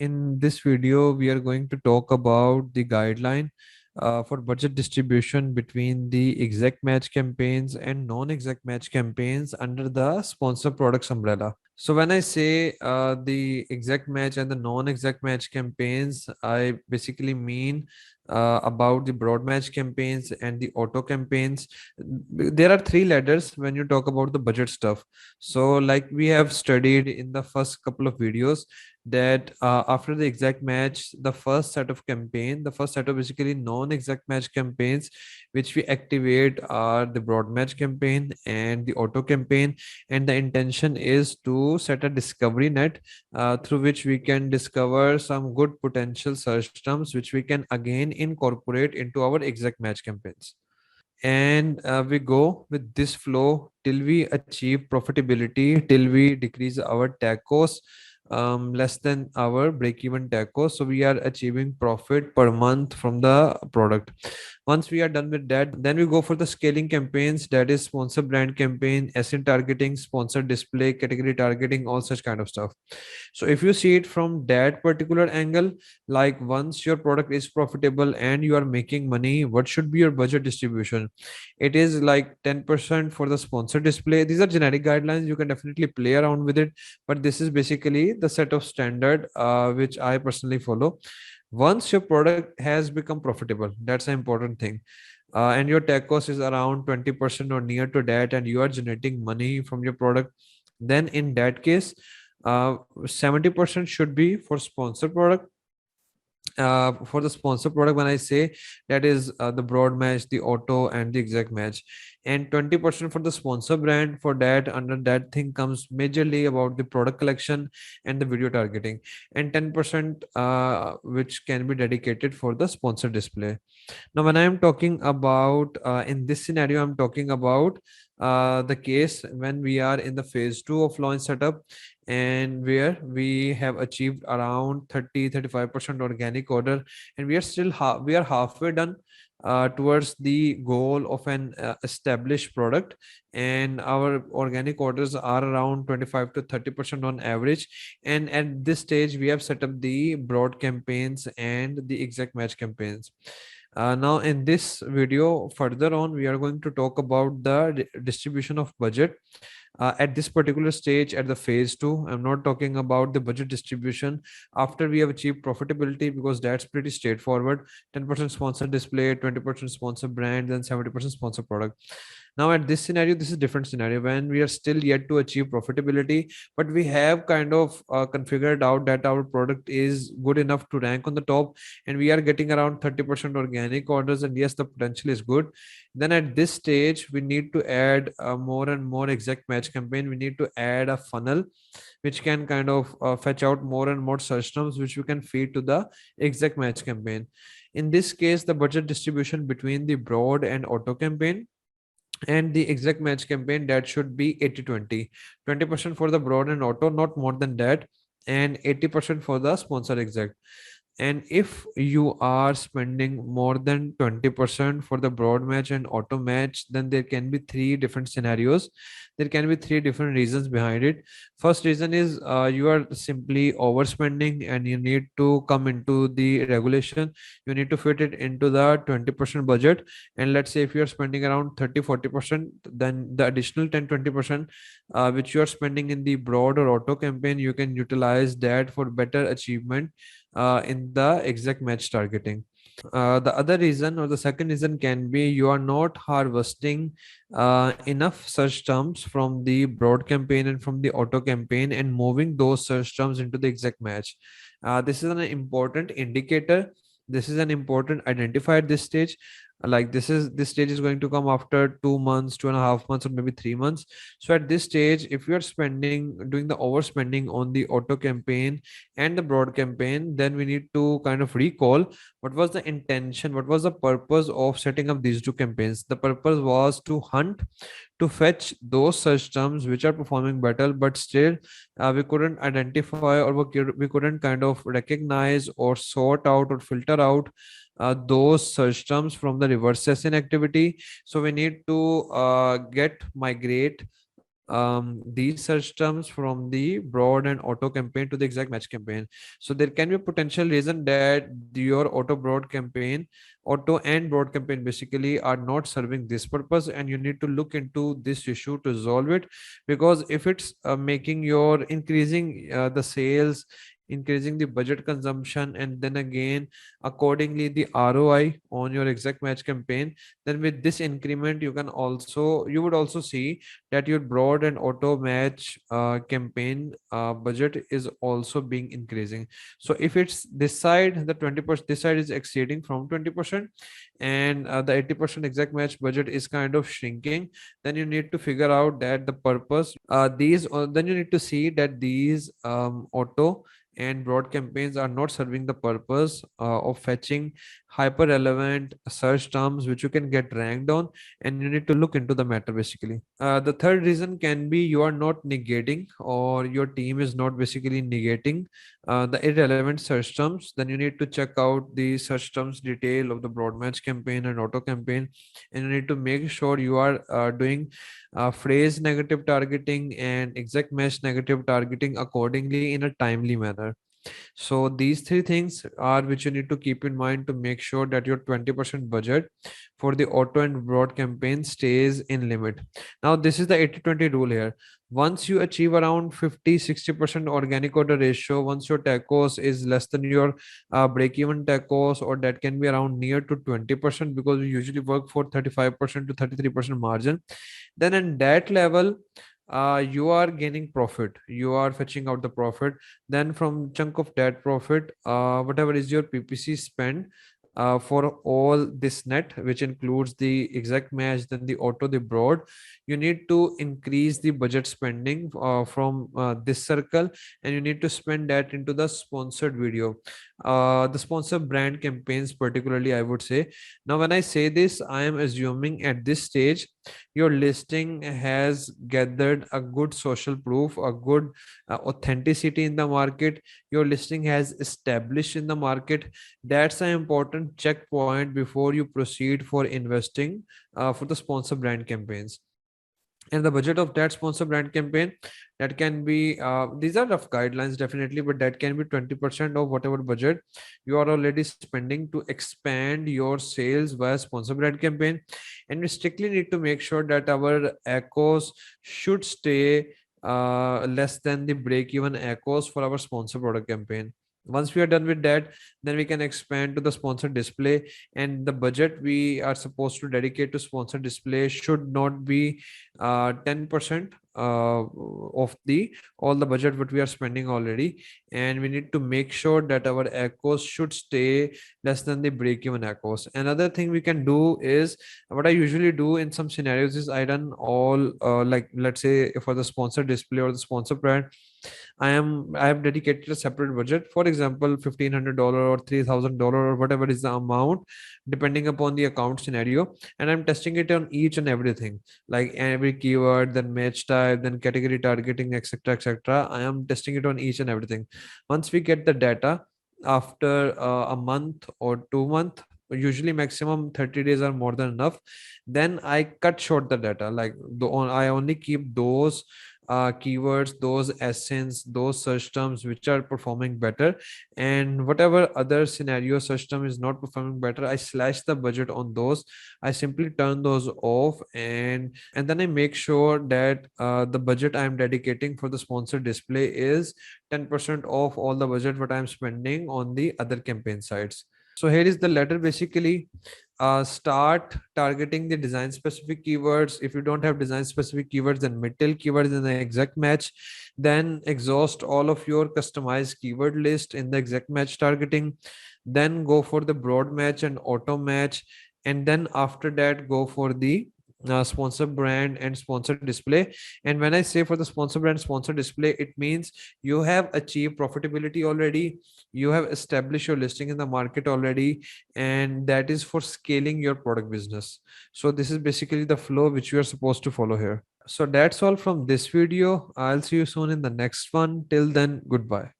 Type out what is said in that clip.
In this video, we are going to talk about the guideline for budget distribution between the exact match campaigns and non-exact match campaigns under the sponsor products umbrella. So when I say the exact match and the non-exact match campaigns, I basically mean about the broad match campaigns and the auto campaigns. There are three ladders when you talk about the budget stuff. So like we have studied in the first couple of videos that after the exact match, the first set of basically non-exact match campaigns which we activate are the broad match campaign and the auto campaign, and the intention is to set a discovery net through which we can discover some good potential search terms which we can again incorporate into our exact match campaigns. And we go with this flow till we achieve profitability, till we decrease our tag cost less than our break-even tag cost. So we are achieving profit per month from the product. Once we are done with that, then we go for the scaling campaigns, that is sponsor brand campaign, asset targeting, sponsor display, category targeting, all such kind of stuff. So if you see it from that particular angle, like once your product is profitable and you are making money, what should be your budget distribution? It is like 10% for the sponsor display. These are generic guidelines, you can definitely play around with it, but this is basically the set of standard which I personally follow. Once your product has become profitable, that's an important thing, and your tech cost is around 20% or near to that, and you are generating money from your product, then in that case, 70% should be for sponsor product. For the sponsor product, when I say, that is the broad match, the auto, and the exact match, and 20% for the sponsor brand. For that, under that thing comes majorly about the product collection and the video targeting, and 10% which can be dedicated for the sponsor display. Now when I am talking about in this scenario, I'm talking about the case when we are in the phase 2 of launch setup, and where we have achieved around 30-35% organic order, and we are still we are halfway done towards the goal of an established product, and our organic orders are around 25 to 30% on average. And at this stage we have set up the broad campaigns and the exact match campaigns. Now in this video further on, we are going to talk about the distribution of budget at this particular stage, at the phase 2. I'm not talking about the budget distribution after we have achieved profitability, because that's pretty straightforward. 10% sponsor display, 20% sponsor brand, then 70% sponsor product. Now at this scenario, this is different scenario when we are still yet to achieve profitability, but we have kind of configured out that our product is good enough to rank on the top, and we are getting around 30% organic orders, and yes, the potential is good. Then at this stage we need to add more and more exact match campaign. We need to add a funnel which can kind of fetch out more and more search terms which we can feed to the exact match campaign. In this case, the budget distribution between the broad and auto campaign and the exact match campaign, that should be 80-20. 20% for the broad and auto, not more than that, and 80% for the sponsor exact. And if you are spending more than 20% for the broad match and auto match, then there can be three different scenarios. There can be three different reasons behind it. First reason is you are simply overspending and you need to come into the regulation. You need to fit it into the 20% budget. And let's say if you are spending around 30-40%, then the additional 10-20% which you are spending in the broad or auto campaign, you can utilize that for better achievement in the exact match targeting. The other reason, or the second reason, can be you are not harvesting enough search terms from the broad campaign and from the auto campaign and moving those search terms into the exact match. This is an important indicator. This is an important identifier at this stage. Like this stage is going to come after 2 months, 2.5 months, or maybe 3 months. So at this stage, if you are doing the overspending on the auto campaign and the broad campaign, then we need to kind of recall what was the intention, what was the purpose of setting up these two campaigns. The purpose was to hunt, to fetch those search terms which are performing better, but still we couldn't identify, or we couldn't kind of recognize or sort out or filter out those search terms from the reverse session activity. So we need to migrate these search terms from the broad and auto campaign to the exact match campaign. So there can be a potential reason that your auto broad campaign, auto and broad campaign basically are not serving this purpose, and you need to look into this issue to resolve it. Because if it's making your increasing the sales, increasing the budget consumption, and then again accordingly the ROI on your exact match campaign, then with this increment you would also see that your broad and auto match campaign budget is also being increasing. So if it's this side, the 20%, this side is exceeding from 20%, and the 80% exact match budget is kind of shrinking, then you need to figure out that the purpose these then you need to see that these auto and broad campaigns are not serving the purpose of fetching hyper relevant search terms which you can get ranked on, and you need to look into the matter basically. The third reason can be you are not negating, or your team is not basically negating the irrelevant search terms. Then you need to check out the search terms detail of the broad match campaign and auto campaign, and you need to make sure you are doing phrase negative targeting and exact match negative targeting accordingly in a timely manner. So these three things are which you need to keep in mind to make sure that your 20% budget for the auto and broad campaign stays in limit. Now this is the 80-20 rule here. Once you achieve around 50-60% organic order ratio, once your tacos is less than your break-even tacos, or that can be around near to 20%, because we usually work for 35% to 33% margin, then in that level you are gaining profit, you are fetching out the profit. Then from chunk of that profit, whatever is your PPC spend for all this net, which includes the exact match, then the auto, the broad, you need to increase the budget spending from this circle, and you need to spend that into the sponsored video, the sponsored brand campaigns particularly, I would say. Now when I say this, I am assuming at this stage your listing has gathered a good social proof, a good authenticity in the market. Your listing has established in the market. That's an important checkpoint before you proceed for investing for the sponsor brand campaigns. And the budget of that sponsor brand campaign, that can be these are rough guidelines definitely, but that can be 20% of whatever budget you are already spending to expand your sales via sponsor brand campaign. And we strictly need to make sure that our echoes should stay less than the break even echoes for our sponsor product campaign. Once we are done with that, then we can expand to the sponsor display, and the budget we are supposed to dedicate to sponsor display should not be 10% of the all the budget what we are spending already. And we need to make sure that our echoes should stay less than the break even echoes. Another thing we can do is, what I usually do in some scenarios is I run all like let's say for the sponsor display or the sponsor brand, I have dedicated a separate budget. For example, $1,500 or $3,000 or whatever is the amount, depending upon the account scenario. And I'm testing it on each and everything, like every keyword, then match type, then category targeting, etc., etc. I am testing it on each and everything. Once we get the data after a month or 2 month, usually maximum 30 days are more than enough, then I cut short the data. Like I only keep those keywords, those essence, those search terms which are performing better, and whatever other scenario search term is not performing better, I slash the budget on those. I simply turn those off, and then I make sure that the budget I am dedicating for the sponsored display is 10% of all the budget what I'm spending on the other campaign sites. So here is the letter basically. Start targeting the design specific keywords. If you don't have design specific keywords, then mid-tail keywords in the exact match. Then exhaust all of your customized keyword list in the exact match targeting. Then go for the broad match and auto match. And then after that, go for the sponsor brand and sponsor display. And when I say for the sponsor brand sponsor display, it means you have achieved profitability already, you have established your listing in the market already, and that is for scaling your product business. So this is basically the flow which you are supposed to follow here. So that's all from this video. I'll see you soon in the next one. Till then, goodbye.